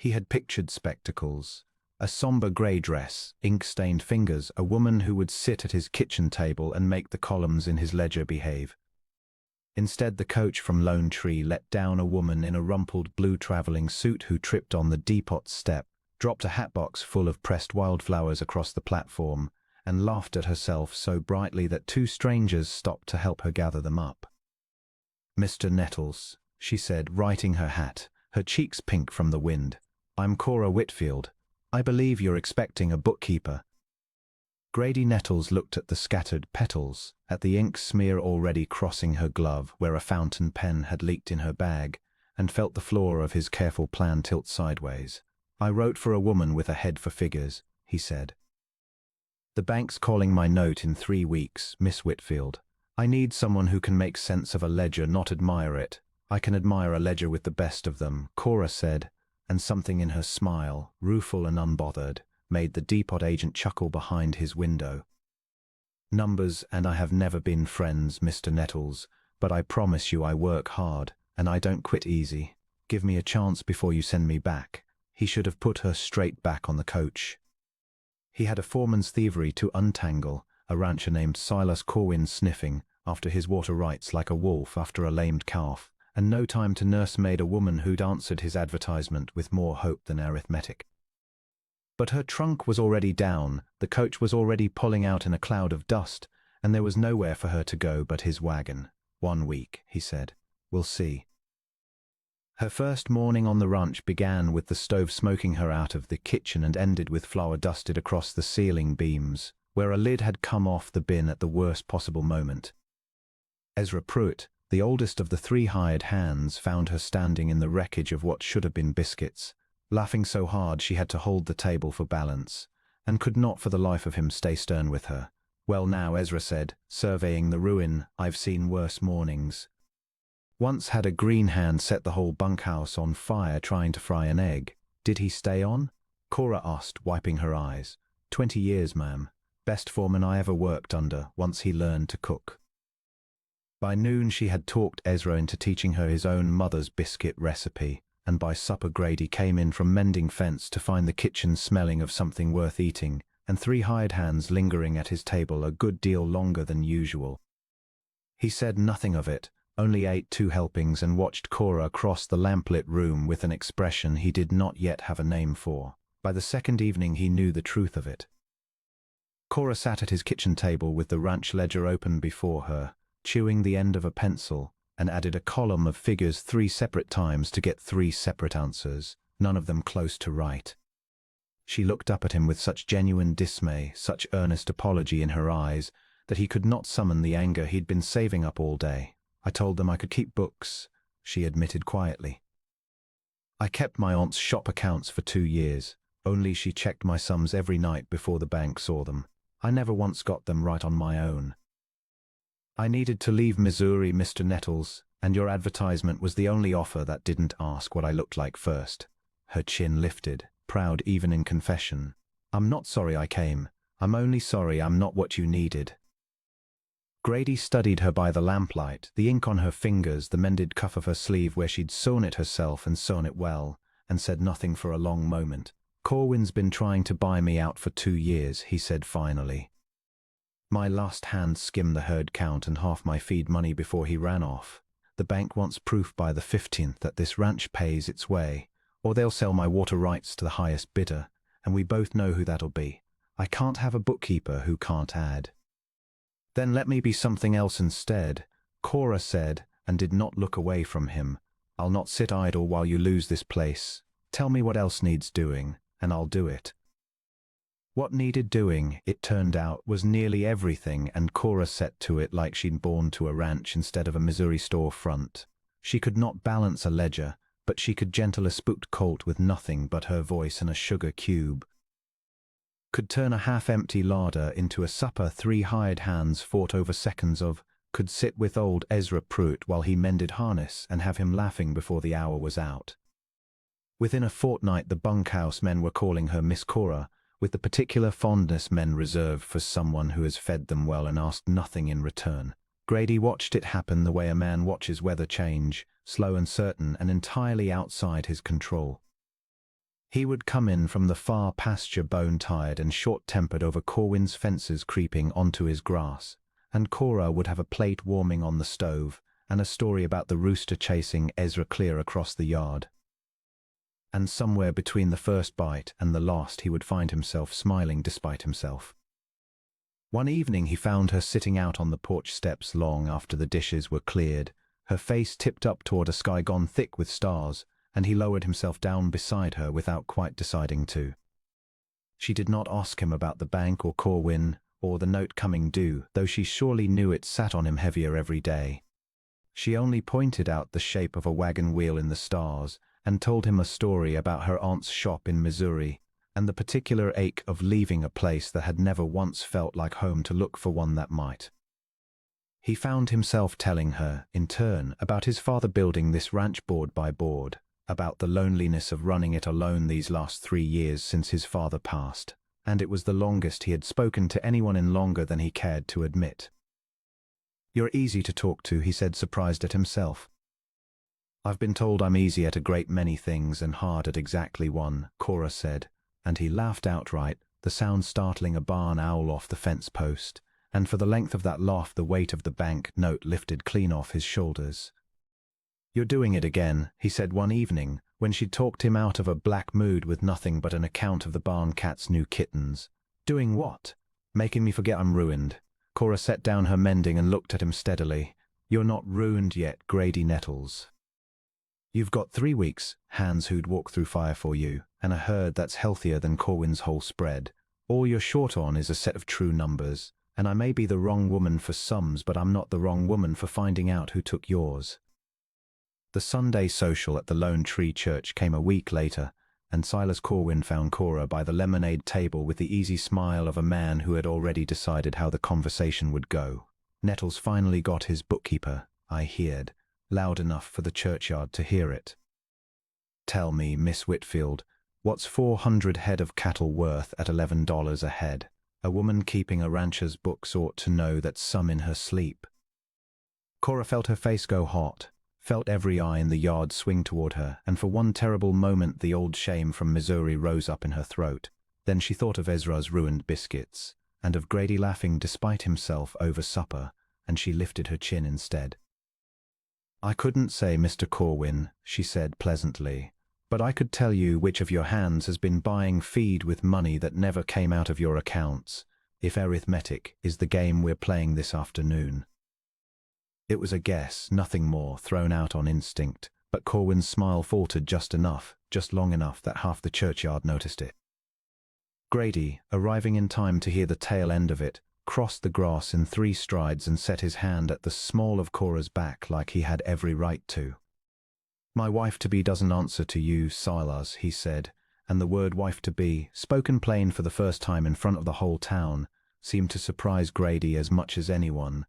He had pictured spectacles, a somber grey dress, ink-stained fingers, a woman who would sit at his kitchen table and make the columns in his ledger behave. Instead, the coach from Lone Tree let down a woman in a rumpled blue traveling suit who tripped on the depot step, dropped a hatbox full of pressed wildflowers across the platform, and laughed at herself so brightly that two strangers stopped to help her gather them up. "Mr. Nettles," she said, righting her hat, her cheeks pink from the wind. "I'm Cora Whitfield. I believe you're expecting a bookkeeper." Grady Nettles looked at the scattered petals, at the ink smear already crossing her glove where a fountain pen had leaked in her bag, and felt the floor of his careful plan tilt sideways. "I wrote for a woman with a head for figures," he said. "The bank's calling my note in 3 weeks, Miss Whitfield. I need someone who can make sense of a ledger, not admire it." "I can admire a ledger with the best of them," Cora said, and something in her smile, rueful and unbothered, made the depot agent chuckle behind his window. "Numbers and I have never been friends, Mr. Nettles, but I promise you I work hard, and I don't quit easy. Give me a chance before you send me back." He should have put her straight back on the coach. He had a foreman's thievery to untangle, a rancher named Silas Corwin sniffing after his water rights like a wolf after a lamed calf, and no time to nursemaid a woman who'd answered his advertisement with more hope than arithmetic. But her trunk was already down, the coach was already pulling out in a cloud of dust, and there was nowhere for her to go but his wagon. 1 week, he said. "We'll see." Her first morning on the ranch began with the stove smoking her out of the kitchen and ended with flour dusted across the ceiling beams, where a lid had come off the bin at the worst possible moment. Ezra Pruitt, the oldest of the 3 hired hands, found her standing in the wreckage of what should have been biscuits, laughing so hard she had to hold the table for balance, and could not for the life of him stay stern with her. "Well now," Ezra said, surveying the ruin, "I've seen worse mornings. Once had a green hand set the whole bunkhouse on fire trying to fry an egg." "Did he stay on?" Cora asked, wiping her eyes. 20 years, ma'am. Best foreman I ever worked under, once he learned to cook." By noon she had talked Ezra into teaching her his own mother's biscuit recipe, and by supper Grady came in from mending fence to find the kitchen smelling of something worth eating, and 3 hired hands lingering at his table a good deal longer than usual. He said nothing of it, only ate 2 helpings and watched Cora cross the lamplit room with an expression he did not yet have a name for. By the second evening he knew the truth of it. Cora sat at his kitchen table with the ranch ledger open before her, chewing the end of a pencil, and added a column of figures 3 separate times to get 3 separate answers, none of them close to right. She looked up at him with such genuine dismay, such earnest apology in her eyes, that he could not summon the anger he'd been saving up all day. "I told them I could keep books," she admitted quietly. "I kept my aunt's shop accounts for 2 years, only she checked my sums every night before the bank saw them. I never once got them right on my own. I needed to leave Missouri, Mr. Nettles, and your advertisement was the only offer that didn't ask what I looked like first." Her chin lifted, proud even in confession. "I'm not sorry I came. I'm only sorry I'm not what you needed." Grady studied her by the lamplight, the ink on her fingers, the mended cuff of her sleeve where she'd sewn it herself and sewn it well, and said nothing for a long moment. "Corwin's been trying to buy me out for 2 years, he said finally. My last hand skimmed the herd count and half my feed money before he ran off. The bank wants proof by the 15th that this ranch pays its way, or they'll sell my water rights to the highest bidder, and we both know who that'll be. I can't have a bookkeeper who can't add." "Then let me be something else instead," Cora said, and did not look away from him. "I'll not sit idle while you lose this place. Tell me what else needs doing, and I'll do it." What needed doing, it turned out, was nearly everything, and Cora set to it like she'd born to a ranch instead of a Missouri store front. She could not balance a ledger, but she could gentle a spooked colt with nothing but her voice and a sugar cube. Could turn a half-empty larder into a supper 3 hired hands fought over seconds of, could sit with old Ezra Pruitt while he mended harness and have him laughing before the hour was out. Within a fortnight the bunkhouse men were calling her Miss Cora, with the particular fondness men reserve for someone who has fed them well and asked nothing in return. Grady watched it happen the way a man watches weather change, slow and certain and entirely outside his control. He would come in from the far pasture bone-tired and short-tempered over Corwin's fences creeping onto his grass, and Cora would have a plate warming on the stove and a story about the rooster chasing Ezra clear across the yard. And somewhere between the first bite and the last he would find himself smiling despite himself. One evening he found her sitting out on the porch steps long after the dishes were cleared, her face tipped up toward a sky gone thick with stars, and he lowered himself down beside her without quite deciding to. She did not ask him about the bank or Corwin or the note coming due, though she surely knew it sat on him heavier every day. She only pointed out the shape of a wagon wheel in the stars and told him a story about her aunt's shop in Missouri and the particular ache of leaving a place that had never once felt like home to look for one that might. He found himself telling her, in turn, about his father building this ranch board by board, about the loneliness of running it alone these last 3 years since his father passed, and it was the longest he had spoken to anyone in longer than he cared to admit. "You're easy to talk to," he said, surprised at himself. "I've been told I'm easy at a great many things and hard at exactly one," Cora said, and he laughed outright, the sound startling a barn owl off the fence post, and for the length of that laugh the weight of the bank note lifted clean off his shoulders. "You're doing it again," he said one evening, when she'd talked him out of a black mood with nothing but an account of the barn cat's new kittens. "Doing what?" "Making me forget I'm ruined." Cora set down her mending and looked at him steadily. "You're not ruined yet, Grady Nettles. You've got 3 weeks, hands who'd walk through fire for you, and a herd that's healthier than Corwin's whole spread. All you're short on is a set of true numbers, and I may be the wrong woman for sums, but I'm not the wrong woman for finding out who took yours." The Sunday social at the Lone Tree Church came a week later, and Silas Corwin found Cora by the lemonade table with the easy smile of a man who had already decided how the conversation would go. "Nettles finally got his bookkeeper, I heard," loud enough for the churchyard to hear it. "Tell me, Miss Whitfield, what's 400 head of cattle worth at $11 a head? A woman keeping a rancher's books ought to know that's some in her sleep." Cora felt her face go hot, felt every eye in the yard swing toward her, and for one terrible moment the old shame from Missouri rose up in her throat. Then she thought of Ezra's ruined biscuits, and of Grady laughing despite himself over supper, and she lifted her chin instead. "I couldn't say, Mr. Corwin," she said pleasantly, "but I could tell you which of your hands has been buying feed with money that never came out of your accounts, if arithmetic is the game we're playing this afternoon." It was a guess, nothing more, thrown out on instinct, but Corwin's smile faltered just long enough that half the churchyard noticed it. Grady, arriving in time to hear the tail end of it, crossed the grass in 3 strides and set his hand at the small of Cora's back like he had every right to. "My wife-to-be doesn't answer to you, Silas," he said, and the word wife-to-be, spoken plain for the first time in front of the whole town, seemed to surprise Grady as much as anyone.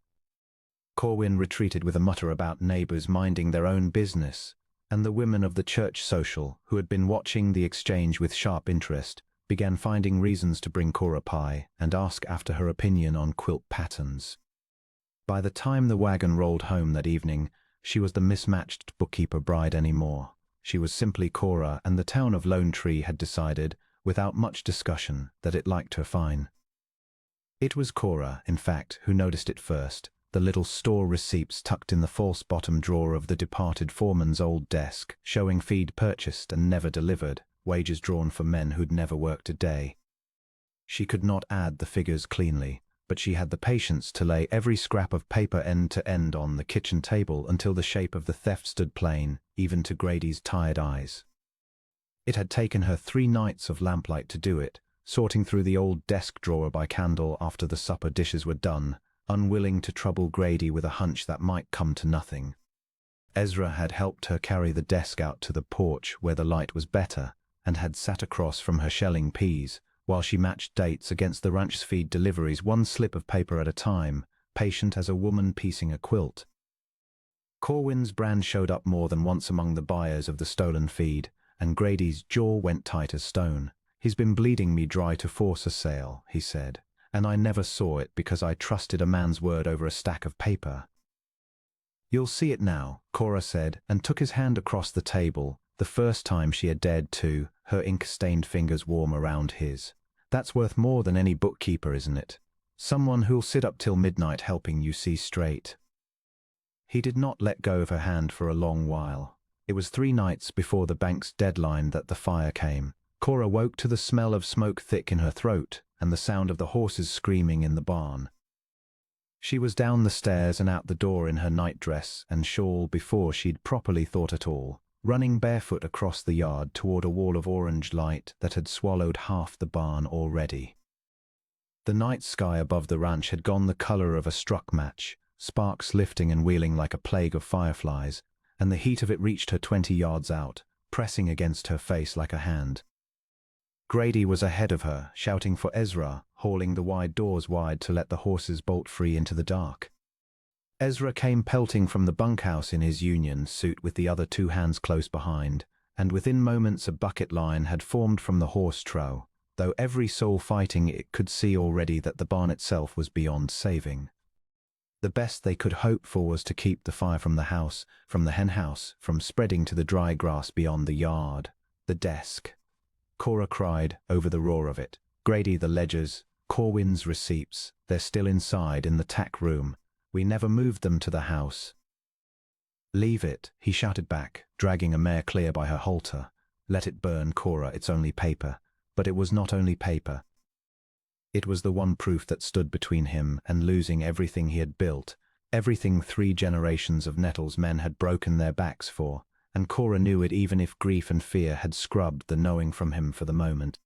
Corwin retreated with a mutter about neighbors minding their own business, and the women of the church social, who had been watching the exchange with sharp interest, began finding reasons to bring Cora pie and ask after her opinion on quilt patterns. By the time the wagon rolled home that evening, she was the mismatched bookkeeper bride anymore. She was simply Cora, and the town of Lone Tree had decided, without much discussion, that it liked her fine. It was Cora, in fact, who noticed it first, the little store receipts tucked in the false bottom drawer of the departed foreman's old desk, showing feed purchased and never delivered, wages drawn for men who'd never worked a day. She could not add the figures cleanly, but she had the patience to lay every scrap of paper end to end on the kitchen table until the shape of the theft stood plain, even to Grady's tired eyes. It had taken her 3 nights of lamplight to do it, sorting through the old desk drawer by candle after the supper dishes were done, unwilling to trouble Grady with a hunch that might come to nothing. Ezra had helped her carry the desk out to the porch where the light was better, and had sat across from her shelling peas, while she matched dates against the ranch's feed deliveries 1 slip of paper at a time, patient as a woman piecing a quilt. Corwin's brand showed up more than once among the buyers of the stolen feed, and Grady's jaw went tight as stone. "He's been bleeding me dry to force a sale," he said, "and I never saw it because I trusted a man's word over a stack of paper." "You'll see it now," Cora said, and took his hand across the table, the first time she had dared to, her ink-stained fingers warm around his. "That's worth more than any bookkeeper, isn't it? Someone who'll sit up till midnight helping you see straight." He did not let go of her hand for a long while. It was 3 nights before the bank's deadline that the fire came. Cora woke to the smell of smoke thick in her throat and the sound of the horses screaming in the barn. She was down the stairs and out the door in her nightdress and shawl before she'd properly thought at all, running barefoot across the yard toward a wall of orange light that had swallowed half the barn already. The night sky above the ranch had gone the color of a struck match, sparks lifting and wheeling like a plague of fireflies, and the heat of it reached her 20 yards out, pressing against her face like a hand. Grady was ahead of her, shouting for Ezra, hauling the wide doors wide to let the horses bolt free into the dark. Ezra came pelting from the bunkhouse in his union suit with the other 2 hands close behind, and within moments a bucket line had formed from the horse trough, though every soul fighting it could see already that the barn itself was beyond saving. The best they could hope for was to keep the fire from the house, from the hen house, from spreading to the dry grass beyond the yard. The desk. Cora cried over the roar of it. "Grady, the ledgers, Corwin's receipts, they're still inside in the tack room. We never moved them to the house." "Leave it," he shouted back, dragging a mare clear by her halter. "Let it burn, Cora, it's only paper." But it was not only paper. It was the one proof that stood between him and losing everything he had built, everything 3 generations of Nettles men had broken their backs for, and Cora knew it even if grief and fear had scrubbed the knowing from him for the moment.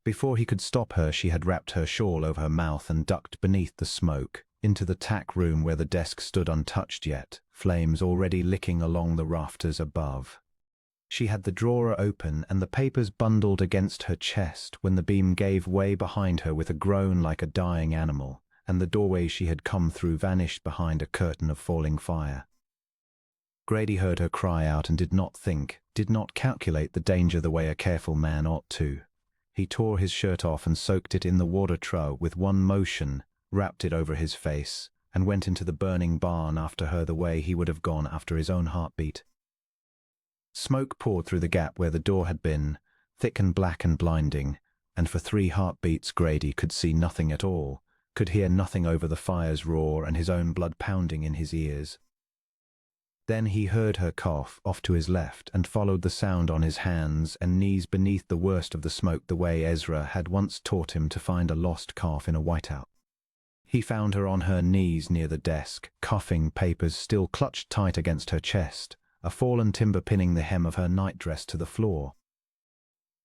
Before he could stop her, she had wrapped her shawl over her mouth and ducked beneath the smoke, into the tack room where the desk stood untouched yet, flames already licking along the rafters above. She had the drawer open and the papers bundled against her chest when the beam gave way behind her with a groan like a dying animal, and the doorway she had come through vanished behind a curtain of falling fire. Grady heard her cry out and did not think, did not calculate the danger the way a careful man ought to. He tore his shirt off and soaked it in the water trough with one motion, wrapped it over his face, and went into the burning barn after her the way he would have gone after his own heartbeat. Smoke poured through the gap where the door had been, thick and black and blinding, and for 3 heartbeats Grady could see nothing at all, could hear nothing over the fire's roar and his own blood pounding in his ears. Then he heard her cough off to his left and followed the sound on his hands and knees beneath the worst of the smoke the way Ezra had once taught him to find a lost calf in a whiteout. He found her on her knees near the desk, coughing, papers still clutched tight against her chest, a fallen timber pinning the hem of her nightdress to the floor.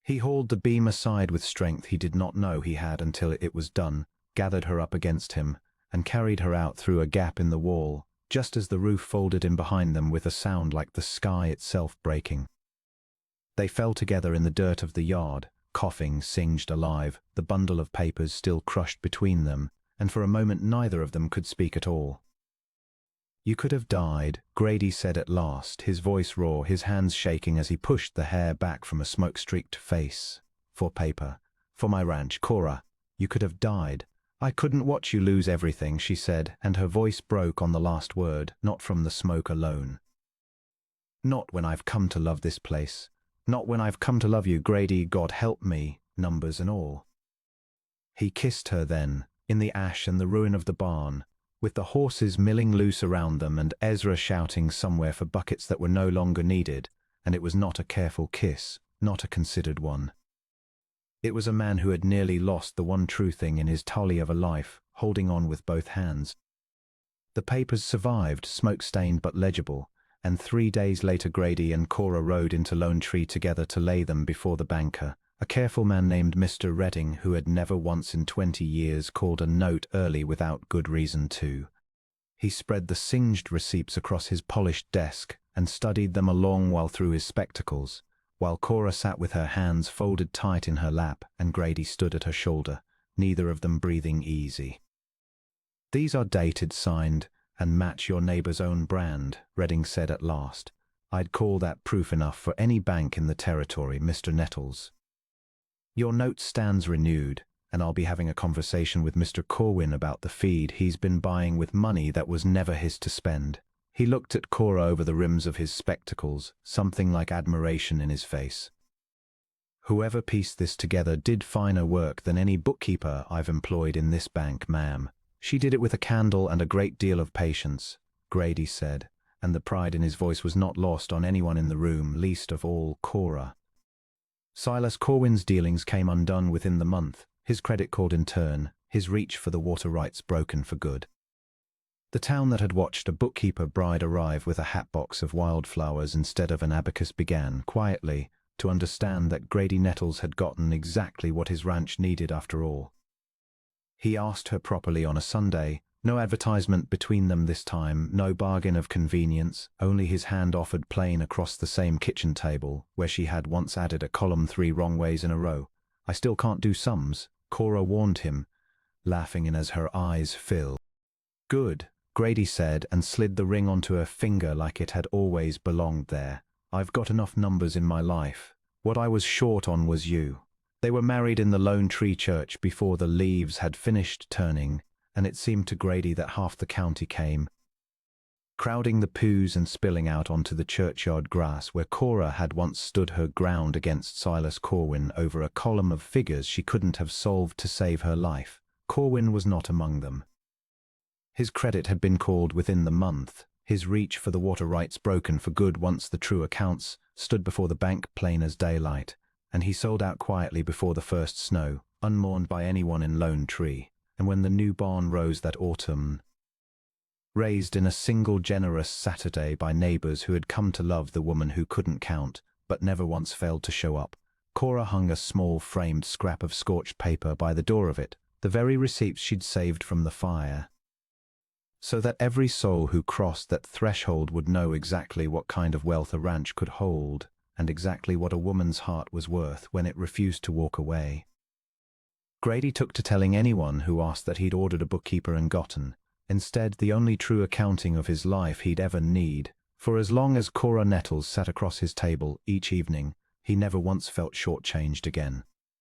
He hauled the beam aside with strength he did not know he had until it was done, gathered her up against him, and carried her out through a gap in the wall, just as the roof folded in behind them with a sound like the sky itself breaking. They fell together in the dirt of the yard, coughing, singed alive, the bundle of papers still crushed between them, and for a moment neither of them could speak at all. "You could have died," Grady said at last, his voice raw, his hands shaking as he pushed the hair back from a smoke-streaked face. "For paper. For my ranch. Cora, you could have died." "I couldn't watch you lose everything," she said, and her voice broke on the last word, not from the smoke alone. "Not when I've come to love this place. Not when I've come to love you, Grady, God help me, numbers and all." He kissed her then, in the ash and the ruin of the barn, with the horses milling loose around them and Ezra shouting somewhere for buckets that were no longer needed, and it was not a careful kiss, not a considered one. It was a man who had nearly lost the one true thing in his tully of a life, holding on with both hands. The papers survived, smoke-stained but legible, and 3 days later Grady and Cora rode into Lone Tree together to lay them before the banker, a careful man named Mr. Redding who had never once in 20 years called a note early without good reason to. He spread the singed receipts across his polished desk and studied them a long while through his spectacles, while Cora sat with her hands folded tight in her lap and Grady stood at her shoulder, neither of them breathing easy. "These are dated, signed, and match your neighbor's own brand," Redding said at last. "I'd call that proof enough for any bank in the territory, Mr. Nettles. Your note stands renewed, and I'll be having a conversation with Mr. Corwin about the feed he's been buying with money that was never his to spend." He looked at Cora over the rims of his spectacles, something like admiration in his face. Whoever pieced this together did finer work than any bookkeeper I've employed in this bank, ma'am. She did it with a candle and a great deal of patience, Grady said, and the pride in his voice was not lost on anyone in the room, least of all Cora. Silas Corwin's dealings came undone within the month, his credit called in turn, his reach for the water rights broken for good. The town that had watched a bookkeeper bride arrive with a hatbox of wildflowers instead of an abacus began, quietly, to understand that Grady Nettles had gotten exactly what his ranch needed after all. He asked her properly on a Sunday, no advertisement between them this time, no bargain of convenience, only his hand offered plain across the same kitchen table, where she had once added a column 3 wrong ways in a row. I still can't do sums, Cora warned him, laughing in as her eyes filled. Good, Grady said and slid the ring onto her finger like it had always belonged there. I've got enough numbers in my life. What I was short on was you. They were married in the Lone Tree Church before the leaves had finished turning, and it seemed to Grady that half the county came, crowding the pews and spilling out onto the churchyard grass where Cora had once stood her ground against Silas Corwin over a column of figures she couldn't have solved to save her life. Corwin was not among them. His credit had been called within the month, his reach for the water rights broken for good once the true accounts stood before the bank plain as daylight, and he sold out quietly before the first snow, unmourned by anyone in Lone Tree. And when the new barn rose that autumn, raised in a single generous Saturday by neighbors who had come to love the woman who couldn't count, but never once failed to show up, Cora hung a small framed scrap of scorched paper by the door of it, the very receipts she'd saved from the fire, so that every soul who crossed that threshold would know exactly what kind of wealth a ranch could hold, and exactly what a woman's heart was worth when it refused to walk away. Grady took to telling anyone who asked that he'd ordered a bookkeeper and gotten, instead, the only true accounting of his life he'd ever need, for as long as Cora Nettles sat across his table each evening, he never once felt shortchanged again.